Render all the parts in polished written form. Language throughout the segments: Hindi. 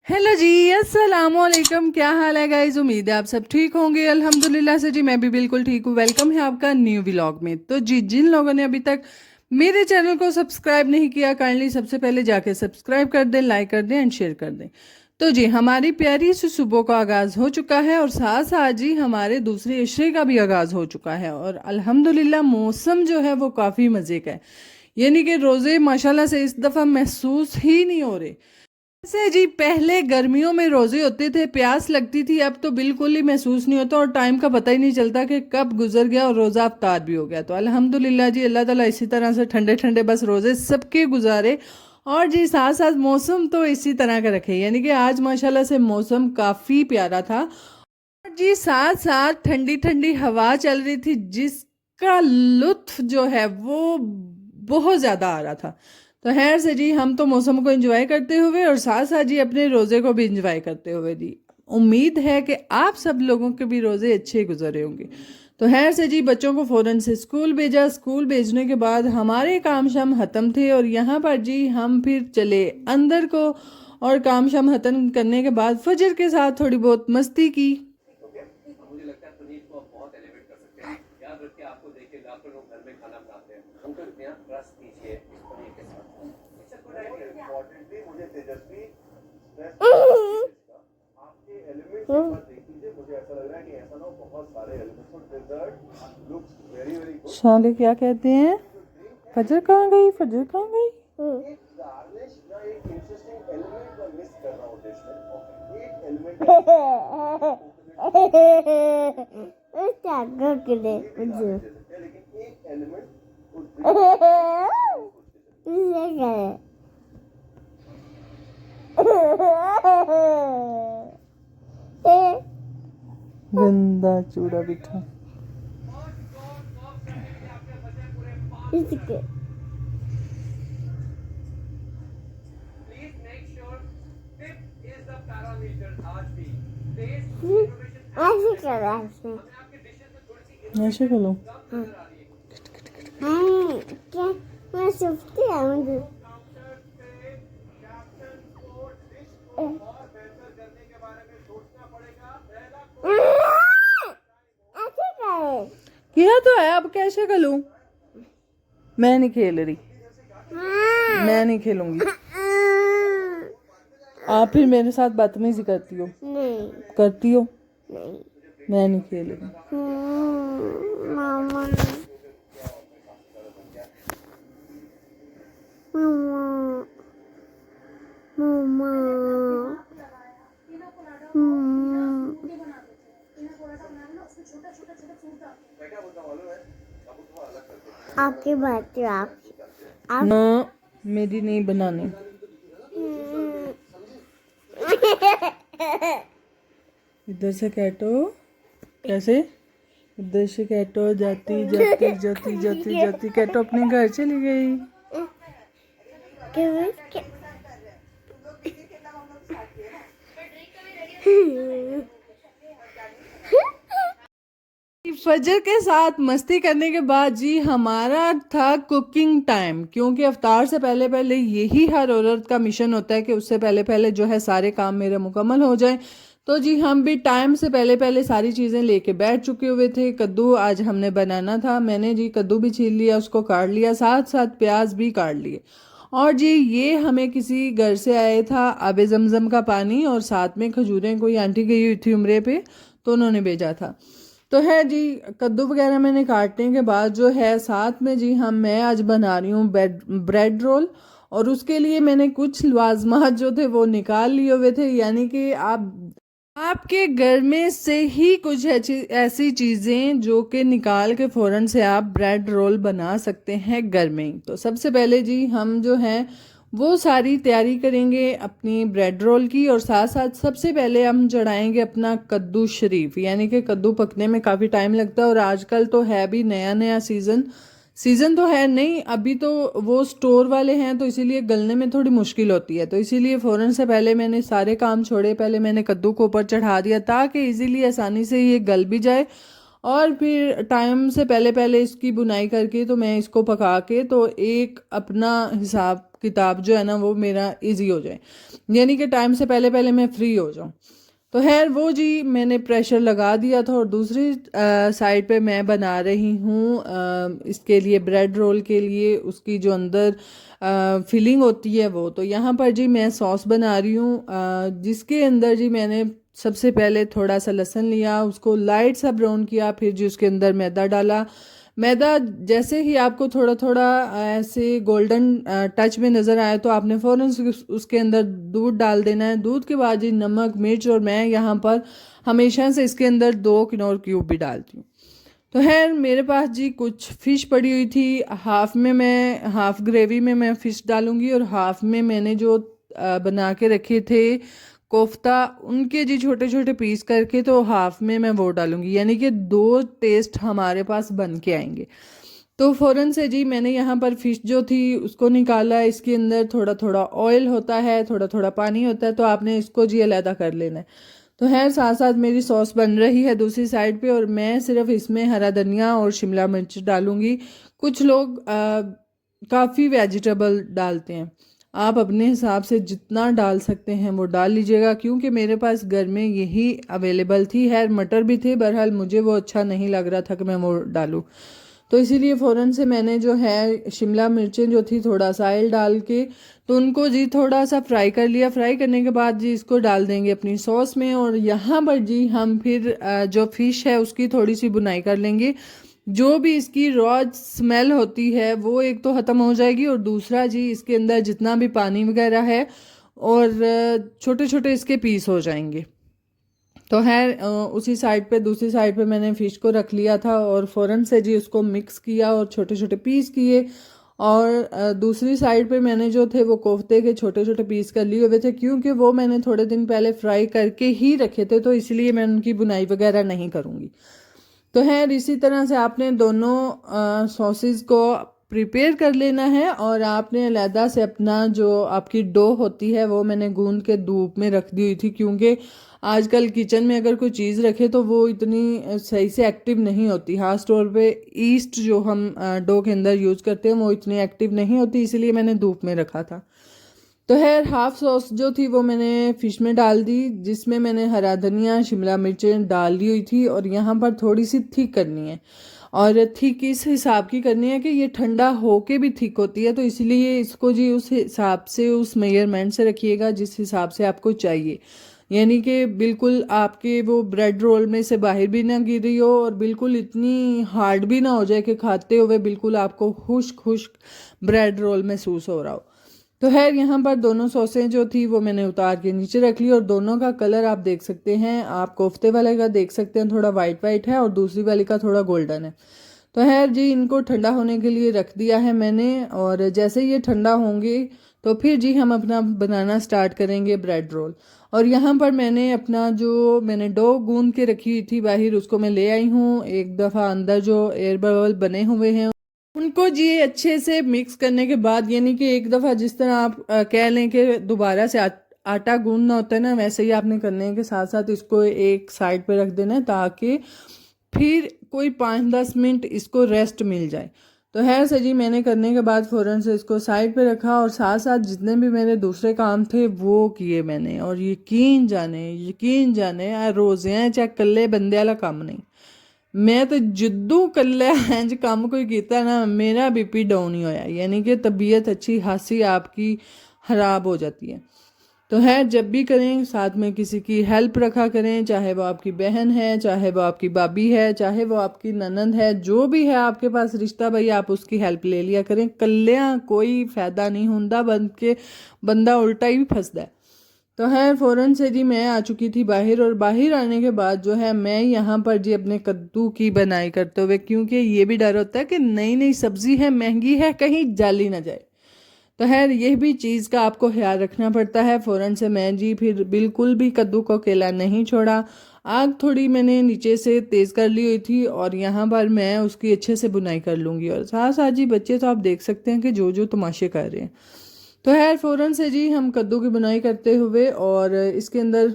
हेलो जी, अस्सलाम वालेकुम। क्या हाल है गाइज? उम्मीद है आप सब ठीक होंगे। अल्हम्दुलिल्लाह से जी मैं भी बिल्कुल ठीक हूँ। वेलकम है आपका न्यू व्लॉग में। तो जी, जिन लोगों ने अभी तक मेरे चैनल को सब्सक्राइब नहीं किया, काइंडली सबसे पहले जाके सब्सक्राइब कर दें, लाइक कर दें एंड शेयर कर दें। तो जी, हमारी प्यारी सी सुबह का आगाज़ हो चुका है और साथ साथ जी हमारे दूसरे इशरे का भी आगाज़ हो चुका है। और अल्हम्दुलिल्लाह मौसम जो है वो काफ़ी मज़े का है, यानी कि रोज़े माशाल्लाह से इस दफ़ा महसूस ही नहीं हो रहे। वैसे जी पहले गर्मियों में रोजे होते थे, प्यास लगती थी, अब तो बिल्कुल ही महसूस नहीं होता और टाइम का पता ही नहीं चलता कि कब गुजर गया और रोज़ा अफ्तार भी हो गया। तो अल्हम्दुलिल्लाह जी, अल्लाह ताला इसी तरह से ठंडे ठंडे बस रोजे सबके गुजारे। और जी साथ साथ मौसम तो इसी तरह का रखे, यानी कि आज माशाल्लाह से मौसम काफ़ी प्यारा था। और जी साथ साथ ठंडी ठंडी हवा चल रही थी, जिसका लुत्फ जो है वो बहुत ज़्यादा आ रहा था। तो खैर से जी, हम तो मौसम को एंजॉय करते हुए और साथ साथ जी अपने रोज़े को भी एंजॉय करते हुए जी, उम्मीद है कि आप सब लोगों के भी रोज़े अच्छे गुजरे होंगे। तो खैर से जी, बच्चों को फ़ौरन से स्कूल भेजा। स्कूल भेजने के बाद हमारे काम शाम ख़त्म थे और यहाँ पर जी हम फिर चले अंदर को। और काम शाम ख़त्म करने के बाद फजर के साथ थोड़ी बहुत मस्ती की। शाले क्या कहते हैं? फजर कहाँ गई? फजर कहाँ गई? गंदा चूड़ा बिठा। ऐसे करो। किया तो है, अब कैसे करूं? मैं नहीं खेल रही, मैं नहीं खेलूंगी। आप फिर मेरे साथ बदतमीजी करती हो। नहीं करती हो। नहीं, मैं नहीं खेल रही। मामा मामा मामा आपकी बात है। आप ना, मेरी नहीं बनानी। इधर से कैटो। कैसे? इधर से कैटो जाती जाती जाती जाती जाती कैटो अपने घर चली गई। फजर के साथ मस्ती करने के बाद जी हमारा था कुकिंग टाइम, क्योंकि अफ्तार से पहले पहले यही हर औरत का मिशन होता है कि उससे पहले पहले जो है सारे काम मेरे मुकम्मल हो जाए। तो जी हम भी टाइम से पहले पहले सारी चीज़ें लेके बैठ चुके हुए थे। कद्दू आज हमने बनाना था, मैंने जी कद्दू भी छील लिया, उसको काट लिया, साथ साथ प्याज भी काट लिए। और जी ये हमें किसी घर से आया था आबे जमजम का पानी और साथ में खजूरें, कोई आंटी गई हुई थी उम्रे पे, तो उन्होंने भेजा था। तो है जी, कद्दू वगैरह मैंने काटने के बाद जो है साथ में जी मैं आज बना रही हूँ ब्रेड रोल। और उसके लिए मैंने कुछ लवाजमात जो थे वो निकाल लिए हुए थे, यानी कि आप आपके घर में से ही कुछ ऐसी चीज़ें जो कि निकाल के फ़ौरन से आप ब्रेड रोल बना सकते हैं घर में ही। तो सबसे पहले जी हम जो हैं वो सारी तैयारी करेंगे अपनी ब्रेड रोल की, और साथ साथ सबसे पहले हम चढ़ाएंगे अपना कद्दू शरीफ, यानी कि कद्दू पकने में काफ़ी टाइम लगता है और आजकल तो है भी नया नया सीज़न। सीज़न तो है नहीं अभी, तो वो स्टोर वाले हैं तो इसीलिए गलने में थोड़ी मुश्किल होती है। तो इसीलिए फ़ौरन से पहले मैंने सारे काम छोड़े, पहले मैंने कद्दू को ऊपर चढ़ा दिया ताकि इजीली आसानी से ये गल भी जाए। और फिर टाइम से पहले पहले इसकी बुनाई करके तो मैं इसको पका के तो एक अपना हिसाब किताब जो है ना वो मेरा इजी हो जाए, यानी कि टाइम से पहले पहले मैं फ्री हो जाऊँ। तो खैर वो जी मैंने प्रेशर लगा दिया था और दूसरी साइड पे मैं बना रही हूँ इसके लिए ब्रेड रोल के लिए उसकी जो अंदर फिलिंग होती है वो। तो यहाँ पर जी मैं सॉस बना रही हूँ जिसके अंदर जी मैंने सबसे पहले थोड़ा सा लहसुन लिया, उसको लाइट सा ब्राउन किया, फिर जी उसके अंदर मैदा डाला। मैदा जैसे ही आपको थोड़ा थोड़ा ऐसे गोल्डन टच में नज़र आए तो आपने फ़ौरन उसके अंदर दूध डाल देना है। दूध के बाद जी नमक मिर्च, और मैं यहाँ पर हमेशा से इसके अंदर 2 किनोर क्यूब भी डालती हूँ। तो खैर मेरे पास जी कुछ फ़िश पड़ी हुई थी, हाफ में मैं हाफ ग्रेवी में मैं फ़िश डालूँगी और हाफ में मैंने जो बना के रखे थे कोफ्ता उनके जी छोटे छोटे पीस करके तो हाफ में मैं वो डालूंगी, यानी कि 2 टेस्ट हमारे पास बन के आएंगे। तो फ़ौरन से जी मैंने यहाँ पर फ़िश जो थी उसको निकाला। इसके अंदर थोड़ा थोड़ा ऑयल होता है, थोड़ा थोड़ा पानी होता है, तो आपने इसको जी अलहदा कर लेना है। तो खैर साथ साथ मेरी सॉस बन रही है दूसरी साइड पे, और मैं सिर्फ इसमें हरा धनिया और शिमला मिर्च डालूंगी। कुछ लोग काफ़ी वेजिटेबल डालते हैं, आप अपने हिसाब से जितना डाल सकते हैं वो डाल लीजिएगा, क्योंकि मेरे पास घर में यही अवेलेबल थी। है मटर भी थे, बहरहाल मुझे वो अच्छा नहीं लग रहा था कि मैं वो डालूं, तो इसीलिए फ़ौरन से मैंने जो है शिमला मिर्चें जो थी थोड़ा सा ऑयल डाल के तो उनको जी थोड़ा सा फ्राई कर लिया। फ्राई करने के बाद जी इसको डाल देंगे अपनी सॉस में, और यहाँ पर जी हम फिर जो फ़िश है उसकी थोड़ी सी बुनाई कर लेंगे। जो भी इसकी रॉ स्मेल होती है वो एक तो ख़त्म हो जाएगी, और दूसरा जी इसके अंदर जितना भी पानी वगैरह है और छोटे छोटे इसके पीस हो जाएंगे। तो खैर उसी साइड पे दूसरी साइड पे मैंने फ़िश को रख लिया था और फ़ौरन से जी उसको मिक्स किया और छोटे छोटे पीस किए। और दूसरी साइड पे मैंने जो थे वो कोफ्ते के छोटे छोटे पीस कर लिए हुए थे, क्योंकि वो मैंने थोड़े दिन पहले फ्राई करके ही रखे थे, तो इसलिए मैं उनकी बुनाई वगैरह नहीं करूँगी। तो खैर इसी तरह से आपने दोनों सॉसेस को प्रिपेयर कर लेना है, और आपने अलहदा से अपना जो आपकी डो होती है वो मैंने गूंद के धूप में रख दी हुई थी, क्योंकि आजकल किचन में अगर कोई चीज़ रखे तो वो इतनी सही से एक्टिव नहीं होती। हाँ स्टोर पे ईस्ट जो हम डो के अंदर यूज़ करते हैं वो इतनी एक्टिव नहीं होती, इसलिए मैंने धूप में रखा था। तो खैर हाफ सॉस जो थी वो मैंने फ़िश में डाल दी, जिसमें मैंने हरा धनिया शिमला मिर्चें डाल दी हुई थी, और यहाँ पर थोड़ी सी थिक करनी है। और थिक इस हिसाब की करनी है कि ये ठंडा होके भी थिक होती है, तो इसलिए इसको जी उस हिसाब से उस मेजरमेंट से रखिएगा जिस हिसाब से आपको चाहिए, यानी कि बिल्कुल आपके वो ब्रेड रोल में से बाहर भी ना गिर रही हो और बिल्कुल इतनी हार्ड भी ना हो जाए कि खाते हुए बिल्कुल आपको खुश्क खुश्क ब्रेड रोल महसूस हो रहा हो। तो खैर यहाँ पर दोनों सॉसें जो थी वो मैंने उतार के नीचे रख ली, और दोनों का कलर आप देख सकते हैं, आप कोफ्ते वाले का देख सकते हैं थोड़ा वाइट वाइट है और दूसरी वाली का थोड़ा गोल्डन है। तो खैर जी इनको ठंडा होने के लिए रख दिया है मैंने, और जैसे ये ठंडा होंगे तो फिर जी हम अपना बनाना स्टार्ट करेंगे ब्रेड रोल। और यहाँ पर मैंने अपना जो मैंने डो गूंद के रखी हुई थी बाहर उसको मैं ले आई हूँ। एक दफ़ा अंदर जो एयर बबल बने हुए हैं उनको जी अच्छे से मिक्स करने के बाद, यानी कि एक दफ़ा जिस तरह आप कह लें कि दोबारा से आटा गूंदना होता है ना, वैसे ही आपने करने के साथ साथ इसको एक साइड पे रख देना है ताकि फिर कोई 5-10 मिनट इसको रेस्ट मिल जाए। तो खैर से जी मैंने करने के बाद फ़ौरन से इसको साइड पे रखा, और साथ साथ जितने भी मेरे दूसरे काम थे वो किए मैंने। और यकीन जाने रोज़े हैं चाहे कल्ले बंदे वाला काम नहीं, मैं तो जिद्दू कल्ला इंज काम कोई कीता ना मेरा बीपी डाउन ही होया, यानी कि तबीयत अच्छी खासी आपकी ख़राब हो जाती है। तो है जब भी करें साथ में किसी की हेल्प रखा करें, चाहे वो आपकी बहन है, चाहे वो आपकी भाभी है, चाहे वो आपकी ननंद है, जो भी है आपके पास रिश्ता भाई आप उसकी हेल्प ले लिया करें। कल्लियाँ कोई फ़ायदा नहीं होता, बंदा उल्टा ही फंसदा है। तो है फ़ौरन से जी मैं आ चुकी थी बाहर, और बाहर आने के बाद जो है मैं यहाँ पर जी अपने कद्दू की बनाई करते हुए, क्योंकि ये भी डर होता है कि नई नई सब्ज़ी है महंगी है कहीं जाली ना जाए, तो खैर यह भी चीज़ का आपको ख्याल रखना पड़ता है। फ़ौरन से मैं जी फिर बिल्कुल भी कद्दू को अकेला नहीं छोड़ा। आग थोड़ी मैंने नीचे से तेज़ कर ली हुई थी, और यहाँ पर मैं उसकी अच्छे से बुनाई कर लूँगी। और साथ साथ जी बच्चे तो आप देख सकते हैं कि जो जो तमाशे कर रहे हैं। तो खैर फ़ौरन से जी हम कद्दू की बुनाई करते हुए, और इसके अंदर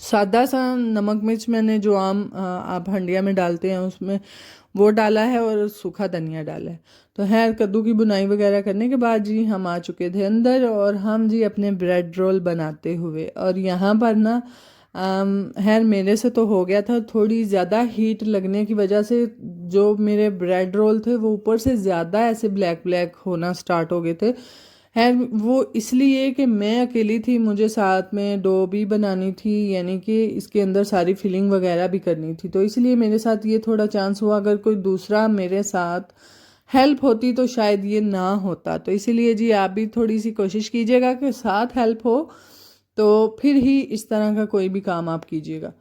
सादा सा नमक मिर्च मैंने जो आम आप हंडिया में डालते हैं उसमें वो डाला है और सूखा धनिया डाला है। तो खैर कद्दू की बुनाई वगैरह करने के बाद जी हम आ चुके थे अंदर और हम जी अपने ब्रेड रोल बनाते हुए, और यहाँ पर ना खैर मेरे से तो हो गया था, थोड़ी ज़्यादा हीट लगने की वजह से जो मेरे ब्रेड रोल थे वो ऊपर से ज़्यादा ऐसे ब्लैक ब्लैक होना स्टार्ट हो गए थे। है वो इसलिए कि मैं अकेली थी, मुझे साथ में डो भी बनानी थी, यानी कि इसके अंदर सारी फिलिंग वगैरह भी करनी थी, तो इसलिए मेरे साथ ये थोड़ा चांस हुआ। अगर कोई दूसरा मेरे साथ हेल्प होती तो शायद ये ना होता। तो इसीलिए जी आप भी थोड़ी सी कोशिश कीजिएगा कि साथ हेल्प हो, तो फिर ही इस तरह का कोई भी काम आप कीजिएगा।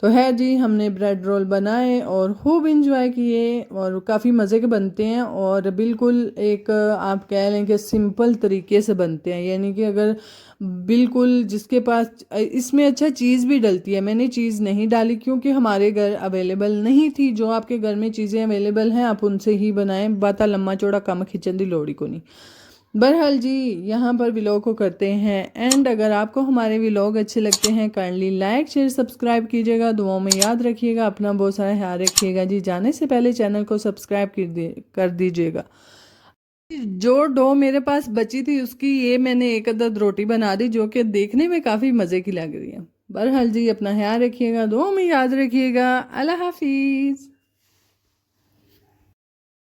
तो है जी हमने ब्रेड रोल बनाए और खूब इंजॉय किए और काफ़ी मज़े के बनते हैं, और बिल्कुल एक आप कह लें कि सिंपल तरीके से बनते हैं, यानी कि अगर बिल्कुल जिसके पास इसमें अच्छा चीज़ भी डलती है, मैंने चीज़ नहीं डाली क्योंकि हमारे घर अवेलेबल नहीं थी। जो आपके घर में चीज़ें अवेलेबल हैं आप उनसे ही बनाएं, बाता लम्मा चौड़ा कम खिंचन दी लोड़ी को नहीं। बहरहाल जी यहाँ पर व्लॉग को करते हैं एंड। अगर आपको हमारे व्लॉग अच्छे लगते हैं काइंडली लाइक शेयर सब्सक्राइब कीजिएगा, दुआओं में याद रखिएगा, अपना बहुत सारा ख्याल रखिएगा जी। जाने से पहले चैनल को सब्सक्राइब कर दीजिएगा। जो डो मेरे पास बची थी उसकी ये मैंने एक अदद रोटी बना दी जो कि देखने में काफ़ी मज़े की लग रही है। बहरहाल जी अपना ख्याल रखिएगा, दुआओं में याद रखिएगा। अल्लाह हाफिज़।